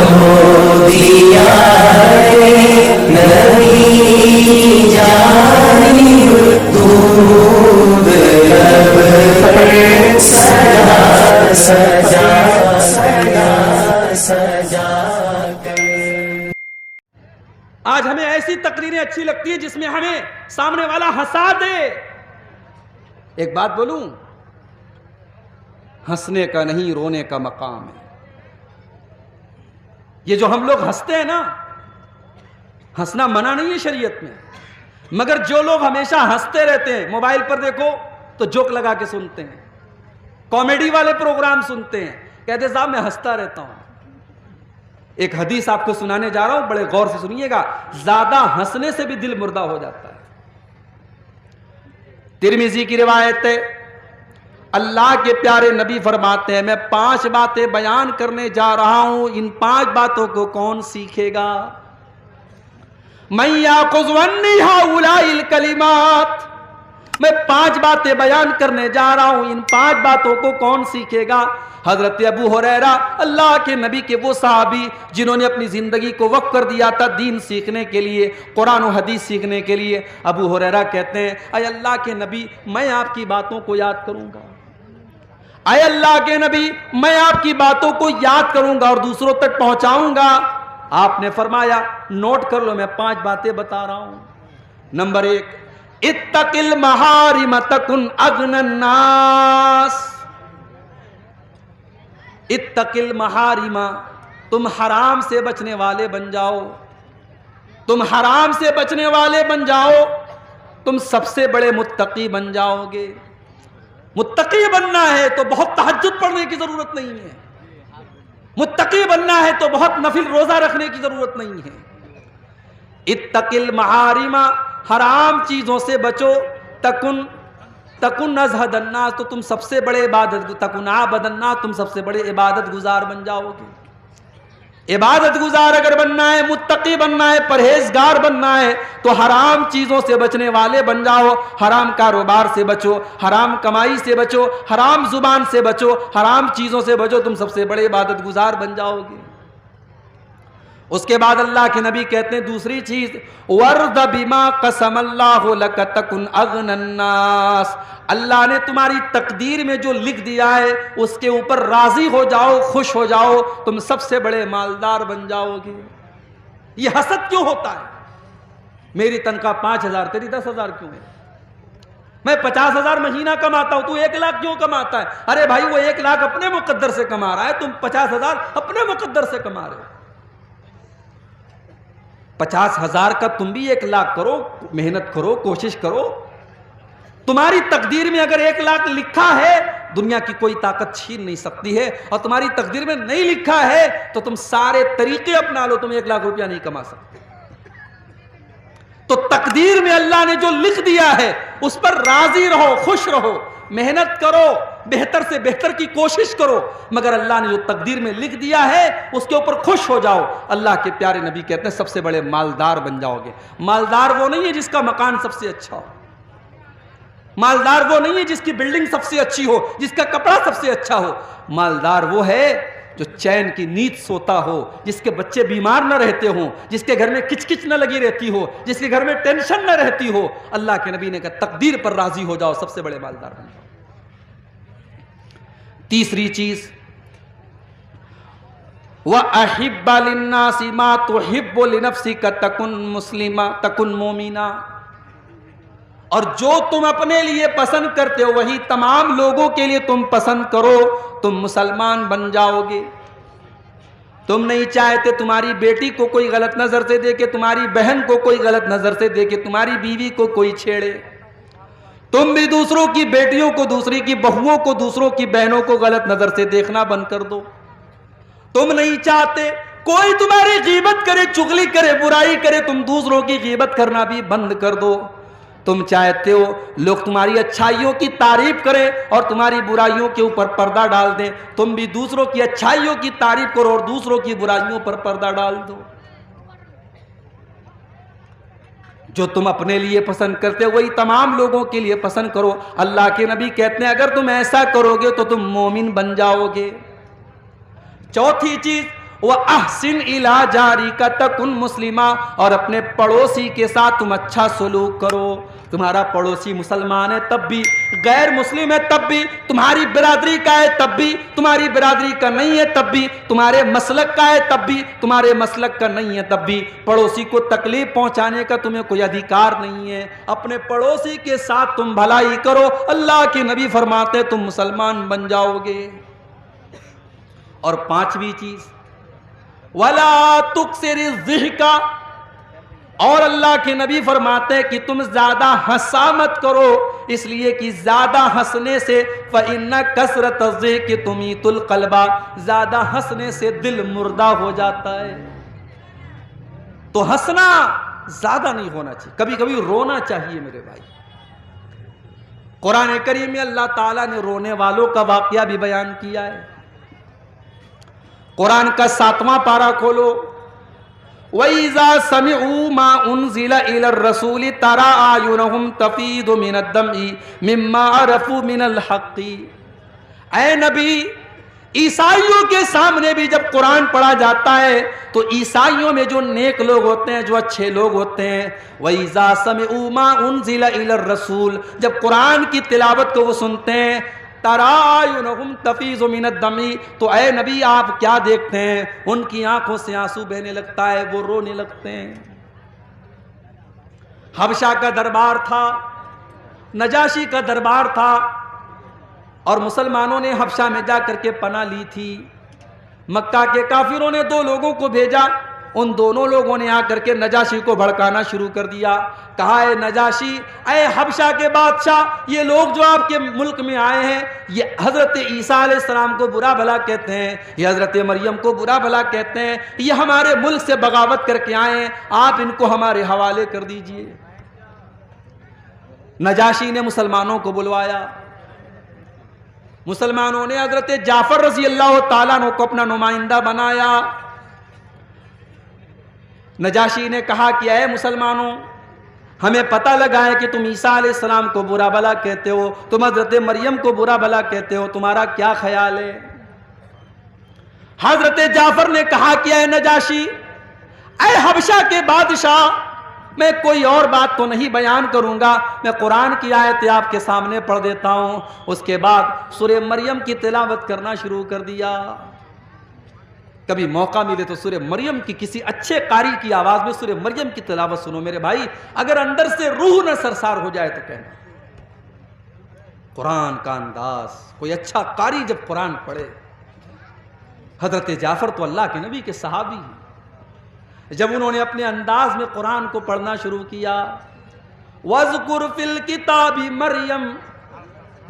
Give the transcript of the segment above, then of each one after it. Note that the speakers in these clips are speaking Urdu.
ہو دیا نبی جانب دودھ لب پر سجا سجا سجا سجا کر۔ آج ہمیں ایسی تقریریں اچھی لگتی ہیں جس میں ہمیں سامنے والا ہنسا دے۔ ایک بات بولوں، ہنسنے کا نہیں رونے کا مقام ہے۔ یہ جو ہم لوگ ہنستے ہیں نا، ہنسنا منع نہیں ہے شریعت میں، مگر جو لوگ ہمیشہ ہنستے رہتے ہیں، موبائل پر دیکھو تو جوک لگا کے سنتے ہیں، کامیڈی والے پروگرام سنتے ہیں، کہتے صاحب میں ہنستا رہتا ہوں۔ ایک حدیث آپ کو سنانے جا رہا ہوں، بڑے غور سے سنیے گا، زیادہ ہنسنے سے بھی دل مردہ ہو جاتا ہے۔ ترمذی کی روایت ہے، اللہ کے پیارے نبی فرماتے ہیں میں 5 باتیں بیان کرنے جا رہا ہوں، ان 5 باتوں کو کون سیکھے گا؟ من یاخذ عنی ہؤلاء الکلمات، میں 5 باتیں بیان کرنے جا رہا ہوں، ان 5 باتوں کو کون سیکھے گا؟ حضرت ابو ہریرہ اللہ کے نبی کے وہ صحابی جنہوں نے اپنی زندگی کو وقف کر دیا تھا دین سیکھنے کے لیے، قرآن و حدیث سیکھنے کے لیے، ابو ہریرہ کہتے ہیں اے اللہ کے نبی میں آپ کی باتوں کو یاد کروں گا، اے اللہ کے نبی میں آپ کی باتوں کو یاد کروں گا اور دوسروں تک پہنچاؤں گا۔ آپ نے فرمایا نوٹ کر لو، میں 5 باتیں بتا رہا ہوں۔ نمبر 1، اتق المحارم تکن اغنى الناس، اتق المحارم، تم حرام سے بچنے والے بن جاؤ، تم حرام سے بچنے والے بن جاؤ، تم سب سے بڑے متقی بن جاؤ گے۔ متقی بننا ہے تو بہت تہجد پڑھنے کی ضرورت نہیں ہے، متقی بننا ہے تو بہت نفل روزہ رکھنے کی ضرورت نہیں ہے۔ اتق المحارم، حرام چیزوں سے بچو، تکن ازہد الناس، تو تم سب سے بڑے تکن عابد الناس، تم سب سے بڑے عبادت گزار بن جاؤ گے۔ عبادت گزار اگر بننا ہے، متقی بننا ہے، پرہیزگار بننا ہے تو حرام چیزوں سے بچنے والے بن جاؤ، حرام کاروبار سے بچو، حرام کمائی سے بچو، حرام زبان سے بچو، حرام چیزوں سے بچو، تم سب سے بڑے عبادت گزار بن جاؤ گے۔ اس کے بعد اللہ کے نبی کہتے ہیں دوسری چیز، وَرْضَ بِمَا قَسَمَ اللَّهُ لَكَ تَكُنْ أَغْنَى النَّاسِ، اللہ نے تمہاری تقدیر میں جو لکھ دیا ہے اس کے اوپر راضی ہو جاؤ، خوش ہو جاؤ، تم سب سے بڑے مالدار بن جاؤ گے۔ یہ حسد کیوں ہوتا ہے؟ میری تنخواہ 5,000 تیری 10,000 کیوں ہے؟ میں 50,000 مہینہ کماتا ہوں، تو 1 لاکھ کیوں کماتا ہے؟ ارے بھائی وہ 1 لاکھ اپنے مقدر سے کما رہا ہے، تم 50,000 اپنے مقدر سے کما رہے ہو۔ 50,000 کا تم بھی 1 لاکھ کرو، محنت کرو، کوشش کرو۔ تمہاری تقدیر میں اگر 1 لاکھ لکھا ہے دنیا کی کوئی طاقت چھین نہیں سکتی ہے، اور تمہاری تقدیر میں نہیں لکھا ہے تو تم سارے طریقے اپنا لو، تم 1 لاکھ روپیہ نہیں کما سکتے۔ تو تقدیر میں اللہ نے جو لکھ دیا ہے اس پر راضی رہو، خوش رہو، محنت کرو، بہتر سے بہتر کی کوشش کرو، مگر اللہ نے جو تقدیر میں لکھ دیا ہے اس کے اوپر خوش ہو جاؤ۔ اللہ کے پیارے نبی کہتے ہیں سب سے بڑے مالدار بن جاؤ گے۔ مالدار وہ نہیں ہے جس کا مکان سب سے اچھا ہو، مالدار وہ نہیں ہے جس کی بلڈنگ سب سے اچھی ہو، جس کا کپڑا سب سے اچھا ہو۔ مالدار وہ ہے جو چین کی نیند سوتا ہو، جس کے بچے بیمار نہ رہتے ہوں، جس کے گھر میں کچ کچ نہ لگی رہتی ہو، جس کے گھر میں ٹینشن نہ رہتی ہو۔ اللہ کے نبی نے کہا تقدیر پر راضی ہو جاؤ، سب سے بڑے مالدار بن جاؤ۔ تیسری چیز، وَأَحِبَّ لِلنَّاسِ مَا تُحِبُّ لِنَفْسِكَ تَكُنْ مُسْلِمًا تَكُنْ مُؤْمِنًا، اور جو تم اپنے لیے پسند کرتے ہو وہی تمام لوگوں کے لیے تم پسند کرو، تم مسلمان بن جاؤ گے۔ تم نہیں چاہتے تمہاری بیٹی کو کوئی غلط نظر سے دیکھے، تمہاری بہن کو کوئی غلط نظر سے دیکھے، تمہاری بیوی کو کوئی چھیڑے۔ تم بھی دوسروں کی بیٹیوں کو، دوسری کی بہوؤں کو، دوسروں کی بہنوں کو غلط نظر سے دیکھنا بند کر دو۔ تم نہیں چاہتے کوئی تمہاری غیبت کرے، چغلی کرے، برائی کرے، تم دوسروں کی غیبت کرنا بھی بند کر دو۔ تم چاہتے ہو لوگ تمہاری اچھائیوں کی تعریف کریں اور تمہاری برائیوں کے اوپر پردہ ڈال دیں، تم بھی دوسروں کی اچھائیوں کی تعریف کرو اور دوسروں کی برائیوں پر پردہ ڈال دو۔ جو تم اپنے لیے پسند کرتے ہو وہی تمام لوگوں کے لیے پسند کرو۔ اللہ کے نبی کہتے ہیں اگر تم ایسا کرو گے تو تم مومن بن جاؤ گے۔ چوتھی چیز، وَأَحْسِنْ إِلَىٰ جَارِكَ تَكُنْ مُسْلِمًا، اور اپنے پڑوسی کے ساتھ تم اچھا سلوک کرو. تمہارا پڑوسی مسلمان ہے تب بھی، غیر مسلم ہے تب بھی، تمہاری برادری کا ہے تب بھی، تمہاری برادری کا نہیں ہے تب بھی، تمہارے مسلک کا ہے تب بھی، تمہارے مسلک کا نہیں ہے تب بھی، پڑوسی کو تکلیف پہنچانے کا تمہیں کوئی ادھیکار نہیں ہے. اپنے پڑوسی کے ساتھ تم بھلائی کرو. اللہ کے نبی فرماتے تم مسلمان بن جاؤ گے. اور پانچویں چیز وَلَا تُكْثِرِ الضِّحْكَ، اور اللہ کے نبی فرماتے ہیں کہ تم زیادہ ہنسا مت کرو، اس لیے کہ زیادہ ہنسنے سے فَإِنَّ كَثْرَةَ الضِّحْكِ تُمِيتُ الْقَلْبَ، زیادہ ہنسنے سے دل مردہ ہو جاتا ہے. تو ہنسنا زیادہ نہیں ہونا چاہیے، کبھی کبھی رونا چاہیے میرے بھائی. قرآن کریم میں اللہ تعالیٰ نے رونے والوں کا واقعہ بھی بیان کیا ہے. قرآن کا 7واں پارہ کھولو. وَإِذَا سَمِعُوا مَا أُنزِلَ إِلَى الرَّسُولِ تَرَىٰ أَعْيُنَهُمْ تَفِيضُ مِنَ الدَّمْعِ مِمَّا عَرَفُوا مِنَ الْحَقِّ. اے نبی، عیسائیوں کے سامنے بھی جب قرآن پڑھا جاتا ہے تو عیسائیوں میں جو نیک لوگ ہوتے ہیں، جو اچھے لوگ ہوتے ہیں، وَإِذَا سَمِعُوا مَا أُنزِلَ إِلَى الرَّسُولِ، جب قرآن کی تلاوت کو وہ سنتے ہیں، تَرَىٰ أَعْيُنَهُمْ تَفِيضُ مِنَ الدَّمْعِ، تو اے نبی آپ کیا دیکھتے ہیں؟ ان کی آنکھوں سے آنسو بہنے لگتا ہے، وہ رونے لگتے ہیں. حبشہ کا دربار تھا، نجاشی کا دربار تھا، اور مسلمانوں نے حبشہ میں جا کر کے پناہ لی تھی. مکہ کے کافروں نے 2 لوگوں کو بھیجا، ان دونوں لوگوں نے آ کر کے نجاشی کو بھڑکانا شروع کر دیا. کہا اے نجاشی، اے حبشہ کے بادشاہ، یہ لوگ جو آپ کے ملک میں آئے ہیں، یہ حضرت عیسیٰ علیہ السلام کو برا بھلا کہتے ہیں، یہ حضرت مریم کو برا بھلا کہتے ہیں، یہ ہمارے ملک سے بغاوت کر کے آئے ہیں، آپ ان کو ہمارے حوالے کر دیجئے. نجاشی نے مسلمانوں کو بلوایا. مسلمانوں نے حضرت جعفر رضی اللہ تعالیٰ عنہ کو اپنا نمائندہ بنایا. نجاشی نے کہا کہ اے مسلمانوں، ہمیں پتہ لگا ہے کہ تم عیسیٰ علیہ السلام کو برا بھلا کہتے ہو، تم حضرت مریم کو برا بھلا کہتے ہو، تمہارا کیا خیال ہے؟ حضرت جعفر نے کہا کہ اے نجاشی، اے حبشہ کے بادشاہ، میں کوئی اور بات تو نہیں بیان کروں گا، میں قرآن کی آیت آپ کے سامنے پڑھ دیتا ہوں. اس کے بعد سورہ مریم کی تلاوت کرنا شروع کر دیا. کبھی موقع ملے تو سورہ مریم کی کسی اچھے قاری کی آواز میں سورہ مریم کی تلاوت سنو میرے بھائی، اگر اندر سے روح نہ سرسار ہو جائے تو کہنا. قرآن کا انداز، کوئی اچھا قاری جب قرآن پڑھے. حضرت جعفر تو اللہ کے نبی کے صحابی ہیں، جب انہوں نے اپنے انداز میں قرآن کو پڑھنا شروع کیا، وَاذْكُرْ فِي الْكِتَابِ مَرْيَمَ،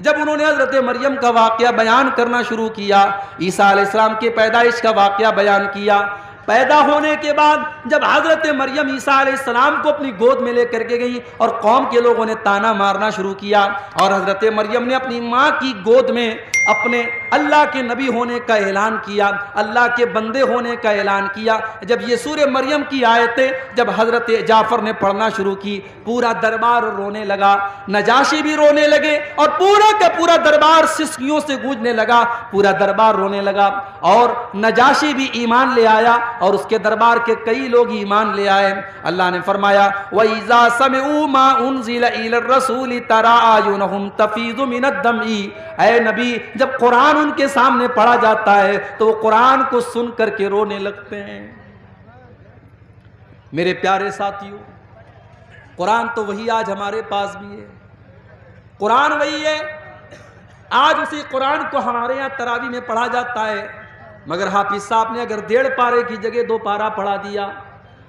جب انہوں نے حضرت مریم کا واقعہ بیان کرنا شروع کیا، عیسیٰ علیہ السلام کی پیدائش کا واقعہ بیان کیا. پیدا ہونے کے بعد جب حضرت مریم عیسیٰ علیہ السلام کو اپنی گود میں لے کر کے گئی اور قوم کے لوگوں نے تانا مارنا شروع کیا، اور حضرت مریم نے اپنی ماں کی گود میں اپنے اللہ کے نبی ہونے کا اعلان کیا، اللہ کے بندے ہونے کا اعلان کیا. جب یہ سورہ مریم کی آیتیں جب حضرت جعفر نے پڑھنا شروع کی، پورا دربار رونے لگا، نجاشی بھی رونے لگے، اور پورا کا پورا دربار سسکیوں سے گونجنے لگا، پورا دربار رونے لگا. اور نجاشی بھی ایمان لے آیا، اور اس کے دربار کے کئی لوگ ایمان لے آئے. اللہ نے فرمایا وَإِذَا سَمِعُوا مَا أُنزِلَ إِلَى الرَّسُولِ تَرَىٰ أَعْيُنَهُمْ تَفِيضُ مِنَ الدَّمْعِ، اے نبی جب قرآن ان کے سامنے پڑھا جاتا ہے تو وہ قرآن کو سن کر کے رونے لگتے ہیں. میرے پیارے ساتھیوں، قرآن تو وہی آج ہمارے پاس بھی ہے، قرآن وہی ہے. آج اسی قرآن کو ہمارے یہاں تراویح میں پڑھا جاتا ہے، مگر حافظ صاحب نے اگر 1.5 پارے کی جگہ 2 پارا پڑھا دیا،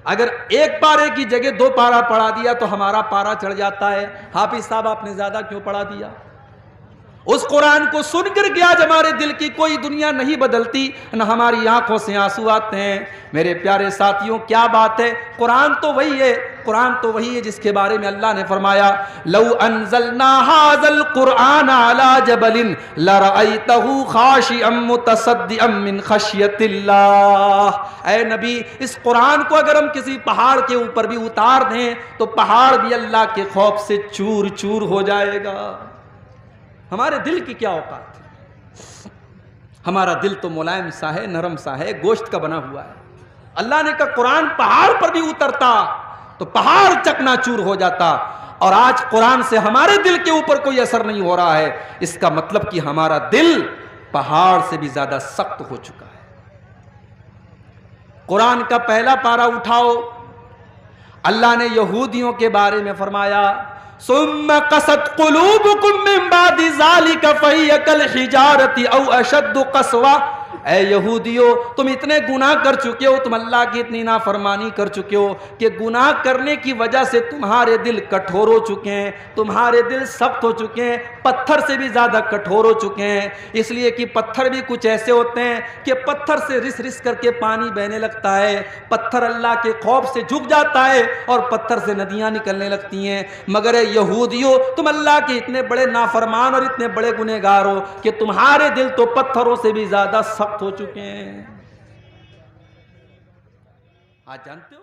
اگر 1 پارے کی جگہ 2 پارا پڑھا دیا تو ہمارا پارا چڑھ جاتا ہے. حافظ صاحب آپ نے زیادہ کیوں پڑھا دیا؟ اس قرآن کو سن کر کے آج ہمارے دل کی کوئی دنیا نہیں بدلتی، نہ ہماری آنکھوں سے آنسو آتے ہیں. میرے پیارے ساتھیوں، کیا بات ہے، قرآن تو وہی ہے، قرآن تو وہی ہے جس کے بارے میں اللہ نے فرمایا لو انزلنا هذا القرآن على جبل لرأيته خاشعا متصدعا من خشية اللہ. اے نبی، اس قرآن کو اگر ہم کسی پہاڑ کے اوپر بھی اتار دیں تو پہاڑ بھی اللہ کے خوف سے چور چور ہو جائے گا. ہمارے دل کی کیا اوقات ہے. ہمارا دل تو ملائم سا ہے، نرم سا ہے، گوشت کا بنا ہوا ہے۔ اللہ نے کہا قرآن پہاڑ پر بھی اترتا تو پہاڑ چکنا چور ہو جاتا، اور آج قرآن سے ہمارے دل کے اوپر کوئی اثر نہیں ہو رہا ہے، اس کا مطلب کہ ہمارا دل پہاڑ سے بھی زیادہ سخت ہو چکا ہے۔ قرآن کا پہلا پارہ اٹھاؤ، اللہ نے یہودیوں کے بارے میں فرمایا ثم قست قلوبکم من بعد ذلک فہی کالحجارۃ او اشد قسوہ، اے یہودیو تم اتنے گناہ کر چکے ہو، تم اللہ کی اتنی نافرمانی کر چکے ہو کہ گناہ کرنے کی وجہ سے تمہارے دل کٹھور ہو چکے ہیں، تمہارے دل سخت ہو چکے ہیں، پتھر سے بھی زیادہ کٹھور ہو چکے ہیں۔ اس لیے کہ پتھر بھی کچھ ایسے ہوتے ہیں کہ پتھر سے رس رس کر کے پانی بہنے لگتا ہے، پتھر اللہ کے خوف سے جھک جاتا ہے اور پتھر سے ندیاں نکلنے لگتی ہیں، مگر اے یہودیو تم اللہ کے اتنے بڑے نافرمان اور اتنے بڑے گنہگار ہو کہ تمہارے دل تو پتھروں سے بھی زیادہ سخت ہو چکے ہیں۔ آج جانتے ہو